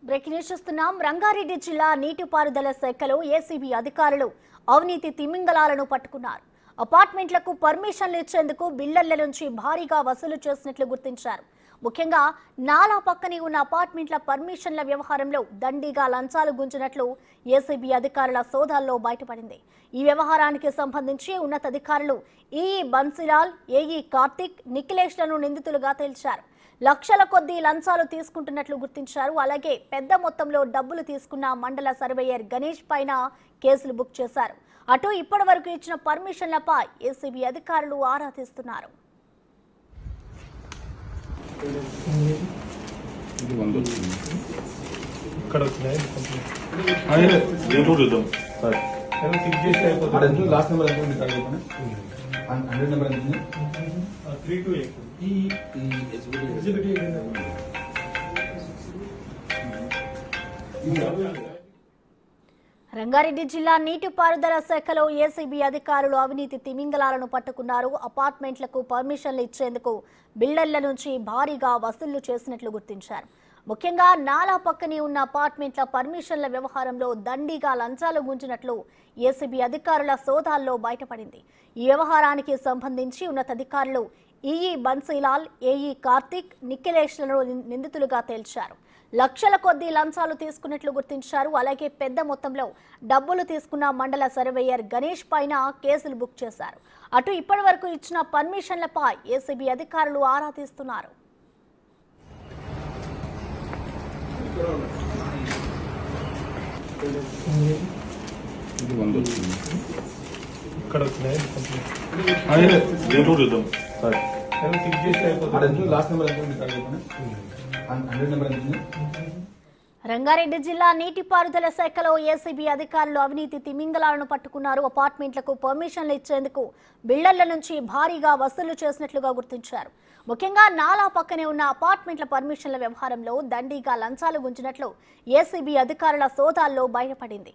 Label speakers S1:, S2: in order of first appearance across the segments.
S1: Breaking news చూస్తున్నాం. రంగారెడ్డి జిల్లా నీటిపారుదల శాఖలో ఏసీబీ అధికారులు అవినీతి తిమింగలాలను పట్టుకున్నారు. అపార్ట్మెంట్లకు పర్మిషన్లు ఇచ్చేందుకు బిల్డర్ల నుంచి భారీగా వసూలు చేసినట్లు గుర్తించారు. ముఖ్యంగా నాలా పక్కనే ఉన్న అపార్ట్మెంట్ల పర్మిషన్ల వ్యవహారంలో దండిగా లంచాలు గుంజినట్లు ఏసీబీ అధికారుల సోదాల్లో బయటపడింది. ఈ వ్యవహారానికి సంబంధించి ఉన్నతాధికారులు ఈఈ బన్సీలాల్, ఏఈ కార్తిక్, నిఖిలేష్లను నిందితులుగా తేల్చారు. లక్షల కొద్దీ లంచాలు తీసుకుంటున్నట్లు గుర్తించారు. అలాగే పెద్ద మొత్తంలో డబ్బులు తీసుకున్న మండల సర్వేయర్ గణేష్ పైన కేసులు బుక్ చేశారు. అటు ఇప్పటి వరకు ఇచ్చిన పర్మిషన్లపై ఏసీబీ అధికారులు ఆరా తీస్తున్నారు. రంగారెడ్డి జిల్లా నీటిపారుదల శాఖలో ఏసీబీ అధికారులు అవినీతి తిమింగలాలను పట్టుకున్నారు. అపార్ట్మెంట్లకు పర్మిషన్లు ఇచ్చేందుకు బిల్డర్ల నుంచి భారీగా వసూళ్లు చేసినట్లు గుర్తించారు. ముఖ్యంగా నాలా పక్కనే ఉన్న అపార్ట్మెంట్ల పర్మిషన్ల వ్యవహారంలో దండిగా లంచాలు గుంజినట్లు ఏసీబీ అధికారుల సోదాల్లో బయటపడింది. ఈ వ్యవహారానికి సంబంధించి ఉన్నతాధికారులు ఈఈ బన్సీలాల్, ఏఈ కార్తిక్, నిఖిలేష్లను నిందితులుగా తేల్చారు. లక్షల కొద్దీ లంచాలు తీసుకున్నట్లు గుర్తించారు. అలాగే పెద్ద మొత్తంలో డబ్బులు తీసుకున్న మండల సర్వేయర్ గణేష్ పైన కేసులు బుక్ చేశారు. అటు ఇప్పటి వరకు ఇచ్చిన పర్మిషన్లపై ఏసీబీ అధికారులు ఆరా తీస్తున్నారు. రంగారెడ్డి జిల్లా నీటిపారుదల శాఖలో ఏసీబీ అధికారులు అవినీతి తిమింగలాలను పట్టుకున్నారు. అపార్ట్మెంట్లకు పర్మిషన్లు ఇచ్చేందుకు బిల్డర్ల నుంచి భారీగా వసూలు చేసినట్లుగా గుర్తించారు. ముఖ్యంగా నాలా పక్కనే ఉన్న అపార్ట్మెంట్ల పర్మిషన్ల వ్యవహారంలో దండిగా లంచాలు గుంజినట్లు ఏసీబీ అధికారుల సోదాల్లో బయటపడింది.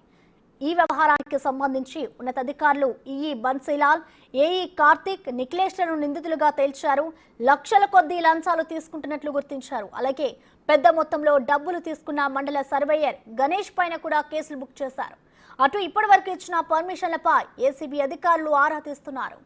S1: ఈ వ్యవహారానికి సంబంధించి ఉన్నతాధికారులు ఈఈ బన్సీలాల్, ఏఈ కార్తిక్, నిఖిలేష్లను నిందితులుగా తేల్చారు. లక్షల కొద్దీ లంచాలు తీసుకుంటున్నట్లు గుర్తించారు. అలాగే పెద్ద మొత్తంలో డబ్బులు తీసుకున్న మండల సర్వేయర్ గణేష్ పైన కూడా కేసులు బుక్ చేశారు. అటు ఇప్పటి వరకు ఇచ్చిన పర్మిషన్లపై ఏసీబీ అధికారులు ఆరా తీస్తున్నారు.